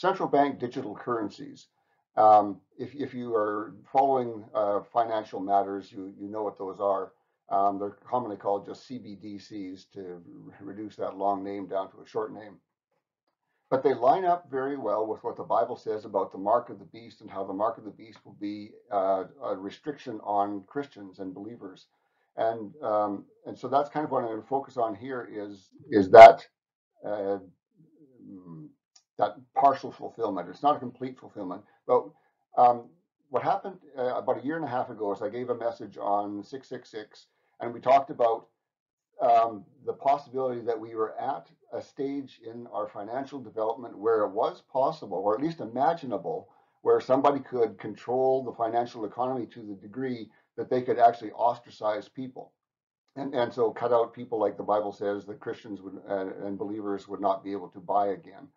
central bank digital currencies. If you are following financial matters, you know what those are. They're commonly called just CBDCs to reduce that long name down to a short name. But they line up very well with what the Bible says about the mark of the beast and how the mark of the beast will be a restriction on Christians and believers. And so that's kind of what I'm going to focus on here is that uh, that partial fulfillment. It's not a complete fulfillment, but um, what happened about a year and a half ago is I gave a message on 666, and we talked about the possibility that we were at a stage in our financial development where it was possible, or at least imaginable, where somebody could control the financial economy to the degree that they could actually ostracize people. And so cut out people like the Bible says that Christians would and believers would not be able to buy again.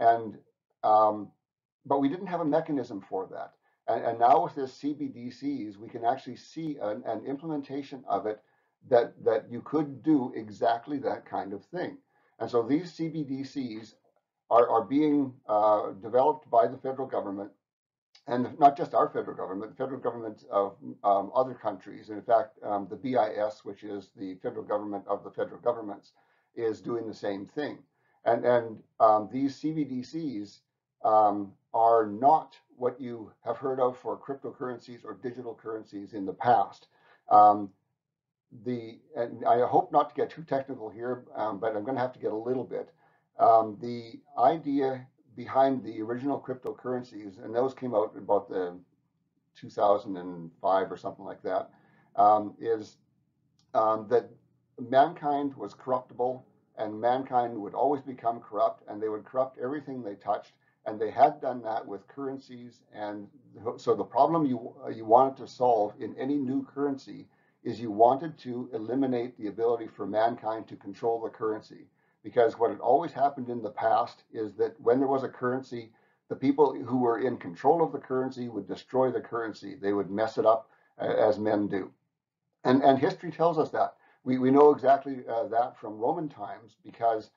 And but we didn't have a mechanism for that. And now with this CBDCs, we can actually see an implementation of it that you could do exactly that kind of thing. And so these CBDCs are being developed by the federal government, and not just our federal governments of other countries. And in fact, the BIS, which is the federal government of the federal governments, is doing the same thing. And these CBDCs are not what you have heard of for cryptocurrencies or digital currencies in the past. Um, and I hope not to get too technical here, but I'm going to have to get a little bit. The idea behind the original cryptocurrencies, and those came out about the 2005 or something like that, is that mankind was corruptible and mankind would always become corrupt and they would corrupt everything they touched. And they had done that with currencies. And so the problem you wanted to solve in any new currency is you wanted to eliminate the ability for mankind to control the currency. Because what had always happened in the past is that when there was a currency, the people who were in control of the currency would destroy the currency. They would mess it up as men do. And history tells us that. We know exactly that from Roman times because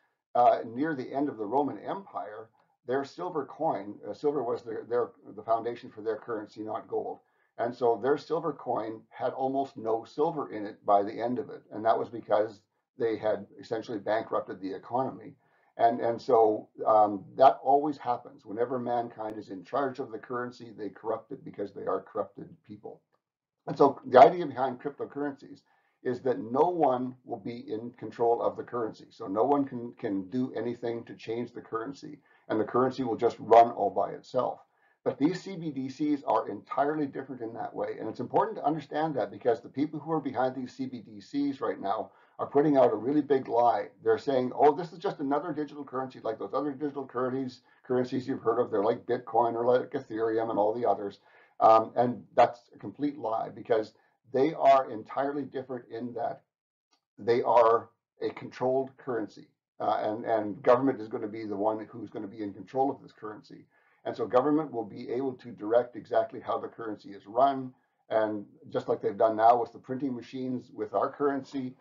near the end of the Roman Empire, their silver coin, silver was the foundation for their currency, not gold. And so their silver coin had almost no silver in it by the end of it. And that was because they had essentially bankrupted the economy. And so that always happens. Whenever mankind is in charge of the currency, they corrupt it because they are corrupted people. And so the idea behind cryptocurrencies is that no one will be in control of the currency. So no one can do anything to change the currency, and the currency will just run all by itself. But these CBDCs are entirely different in that way. And it's important to understand that because the people who are behind these CBDCs right now are putting out a really big lie. They're saying, oh, this is just another digital currency like those other digital currencies you've heard of. They're like Bitcoin or like Ethereum and all the others. And that's a complete lie because they are entirely different in that they are a controlled currency. And government is going to be the one who's going to be in control of this currency. And so government will be able to direct exactly how the currency is run. And just like they've done now with the printing machines with our currency,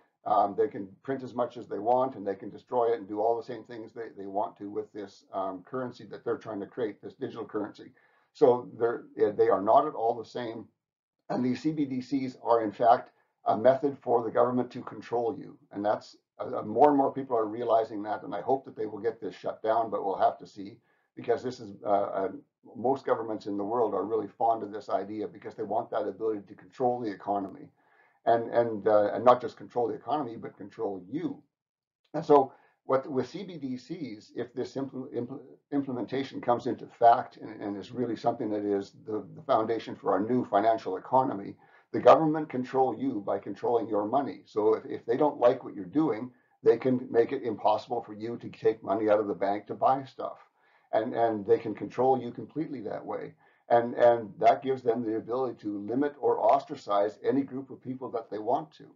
they can print as much as they want and they can destroy it and do all the same things they want to with this currency that they're trying to create, this digital currency. So they are not at all the same. And these CBDCs are, in fact, a method for the government to control you. And that's more and more people are realizing that. And I hope that they will get this shut down, but we'll have to see because this is most governments in the world are really fond of this idea because they want that ability to control the economy and not just control the economy, but control you. And so with CBDCs, if this implementation comes into fact and is really something that is the foundation for our new financial economy, the government control you by controlling your money. So if they don't like what you're doing, they can make it impossible for you to take money out of the bank to buy stuff. And they can control you completely that way. And that gives them the ability to limit or ostracize any group of people that they want to.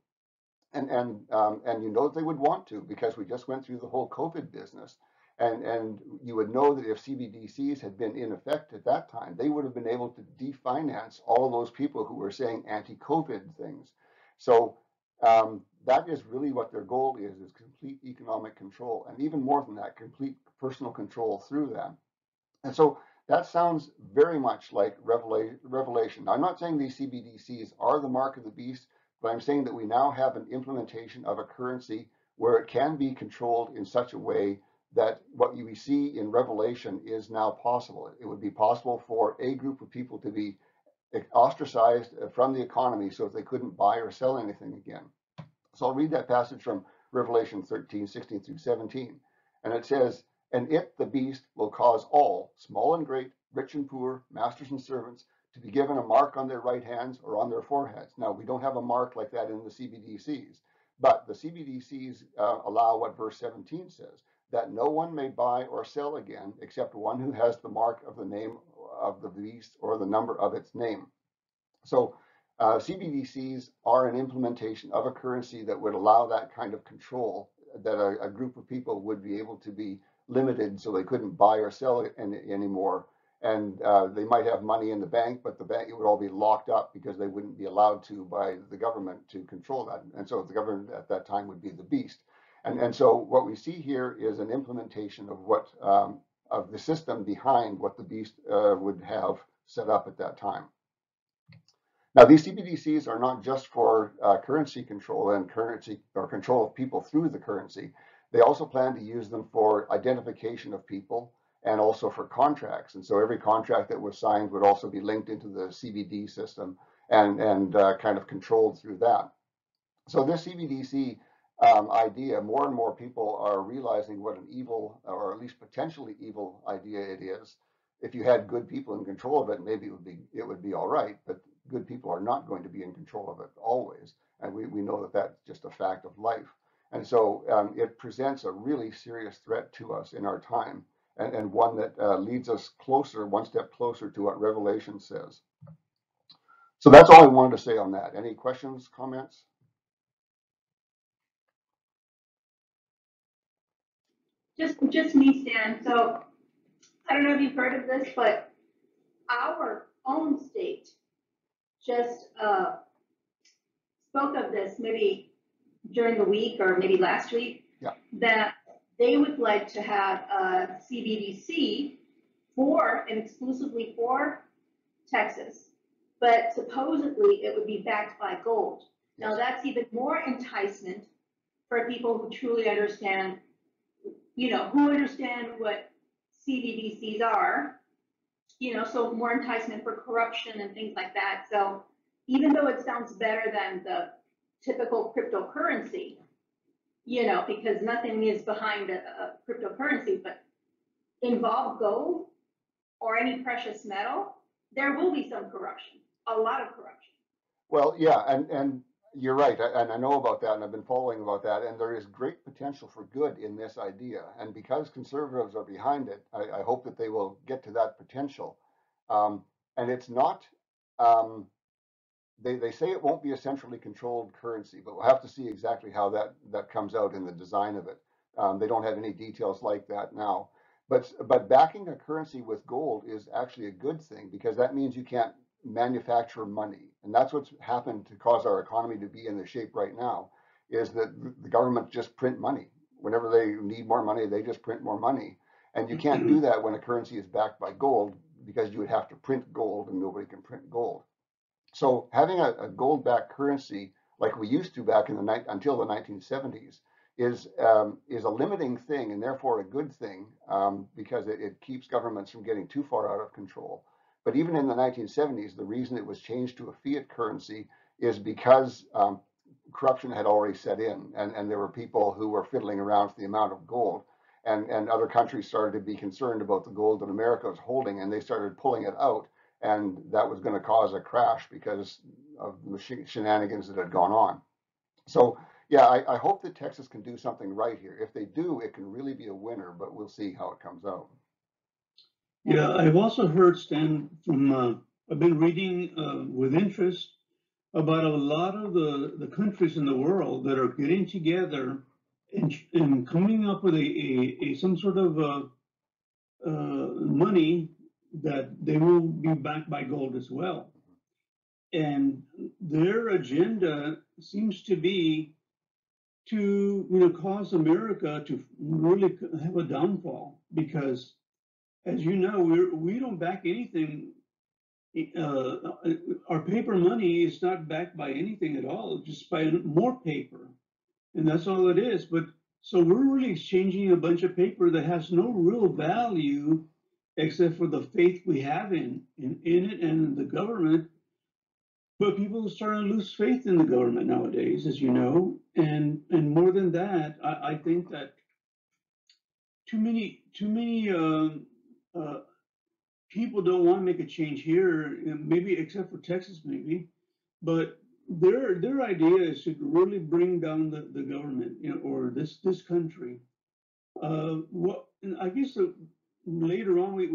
And you know they would want to because we just went through the whole COVID business, and you would know that if CBDCs had been in effect at that time, they would have been able to definance all of those people who were saying anti-COVID things. So that is really what their goal is complete economic control, and even more than that, complete personal control through them. And so that sounds very much like Revelation. Now, I'm not saying these CBDCs are the mark of the beast, but I'm saying that we now have an implementation of a currency where it can be controlled in such a way that what we see in Revelation is now possible. It would be possible for a group of people to be ostracized from the economy so that they couldn't buy or sell anything again. So I'll read that passage from Revelation 13, 16 through 17. And it says, "And it, the beast, will cause all, small and great, rich and poor, masters and servants, to be given a mark on their right hands or on their foreheads." Now, we don't have a mark like that in the CBDCs, but the CBDCs allow what verse 17 says, that no one may buy or sell again except one who has the mark of the name of the beast or the number of its name. So CBDCs are an implementation of a currency that would allow that kind of control, that a group of people would be able to be limited so they couldn't buy or sell it anymore. And they might have money in the bank, but the bank, it would all be locked up because they wouldn't be allowed to by the government to control that. And so the government at that time would be the beast. And so what we see here is an implementation of what of the system behind what the beast would have set up at that time. Now, these CBDCs are not just for currency control and currency or control of people through the currency. They also plan to use them for identification of people and also for contracts. And so every contract that was signed would also be linked into the CBD system and kind of controlled through that. So this CBDC idea, more and more people are realizing what an evil, or at least potentially evil idea it is. If you had good people in control of it, maybe it would be all right, but good people are not going to be in control of it always. And we know that that's just a fact of life. And so it presents a really serious threat to us in our time, and one that leads us closer, one step closer to what Revelation says. So that's all I wanted to say on that. Any questions, comments? Just me, Stan. So I don't know if you've heard of this, but our own state just spoke of this maybe during the week or maybe last week, Yeah. that they would like to have a CBDC for and exclusively for Texas, but supposedly it would be backed by gold. Now Yes. that's even more enticement for people who truly understand, who understand what CBDCs are, so more enticement for corruption and things like that. So even though it sounds better than the typical cryptocurrency, because nothing is behind a cryptocurrency, but involve gold or any precious metal, there will be some corruption, a lot of corruption. Well, yeah, and you're right, and I know about that, and I've been following about that, and there is great potential for good in this idea. And because conservatives are behind it, I hope that they will get to that potential. And it's not, they say it won't be a centrally controlled currency, but we'll have to see exactly how that comes out in the design of it. They don't have any details like that now. But backing a currency with gold is actually a good thing, because that means you can't manufacture money. And that's what's happened to cause our economy to be in the shape right now, is that the government just print money. Whenever they need more money, they just print more money. And you can't do that when a currency is backed by gold, because you would have to print gold, and nobody can print gold. So having a gold-backed currency like we used to back in until the 1970s is a limiting thing, and therefore a good thing, because it keeps governments from getting too far out of control. But even in the 1970s, the reason it was changed to a fiat currency is because corruption had already set in, and there were people who were fiddling around with the amount of gold, and other countries started to be concerned about the gold that America was holding, and they started pulling it out, and that was going to cause a crash because of the shenanigans that had gone on. So yeah, I hope that Texas can do something right here. If they do, it can really be a winner, but we'll see how it comes out. Yeah, I've also heard, Stan, I've been reading with interest about a lot of the countries in the world that are getting together and coming up with some sort of money that they will be backed by gold as well. And their agenda seems to be to cause America to really have a downfall, because as you know, we don't back anything. Uh, our paper money is not backed by anything at all, just by more paper, and that's all it is. But so we're really exchanging a bunch of paper that has no real value except for the faith we have in it and in the government. But people are starting to lose faith in the government nowadays, as you know, and more than that, I think that too many uh, people don't want to make a change here, maybe except for Texas, maybe, but their idea is to really bring down the government, or this country. What and I guess later on we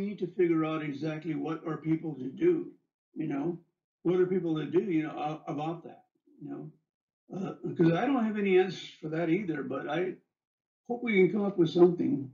need to figure out exactly what are people to do, you know, what are people to do, about that, you because I don't have any answers for that either, but I hope we can come up with something.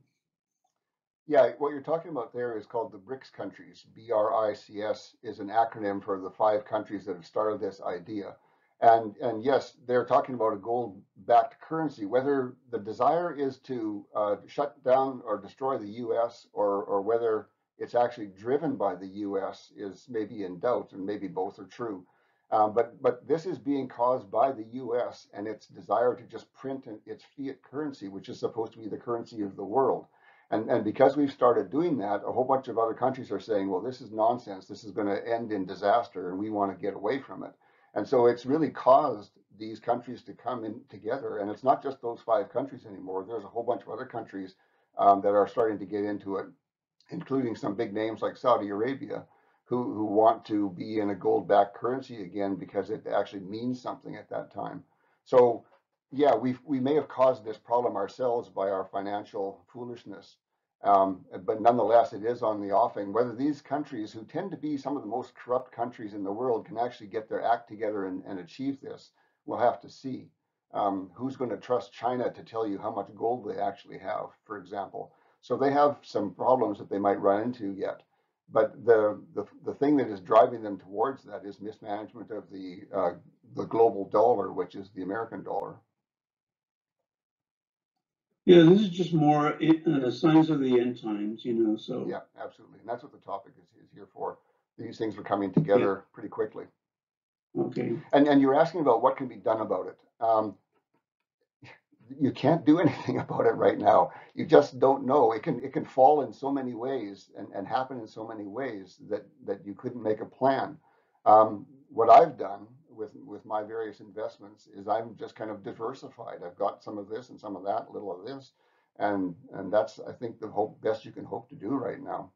Yeah, what you're talking about there is called the BRICS countries. BRICS is an acronym for the 5 countries that have started this idea. And yes, they're talking about a gold-backed currency. Whether the desire is to shut down or destroy the U.S. or whether it's actually driven by the U.S. is maybe in doubt, and maybe both are true. But this is being caused by the U.S. and its desire to just print its fiat currency, which is supposed to be the currency of the world. And because we've started doing that, a whole bunch of other countries are saying, well, this is nonsense. This is going to end in disaster, and we want to get away from it. And so it's really caused these countries to come in together. And it's not just those 5 countries anymore. There's a whole bunch of other countries that are starting to get into it, including some big names like Saudi Arabia, who want to be in a gold-backed currency again because it actually means something at that time. So yeah, we may have caused this problem ourselves by our financial foolishness, but nonetheless, it is on the offing. Whether these countries, who tend to be some of the most corrupt countries in the world, can actually get their act together and achieve this, we'll have to see. Who's going to trust China to tell you how much gold they actually have, for example? So they have some problems that they might run into yet. But the thing that is driving them towards that is mismanagement of the global dollar, which is the American dollar. Yeah, this is just more signs of the end times, so Yeah, absolutely. And that's what the topic is here for. These things are coming yeah, together pretty quickly. okay. And you're asking about what can be done about it. You can't do anything about it right now. You just don't know. It can fall in so many ways and happen in so many ways that you couldn't make a plan. What I've done with my various investments is I'm just kind of diversified. I've got some of this and some of that, a little of this, and that's, I think, the best you can hope to do right now.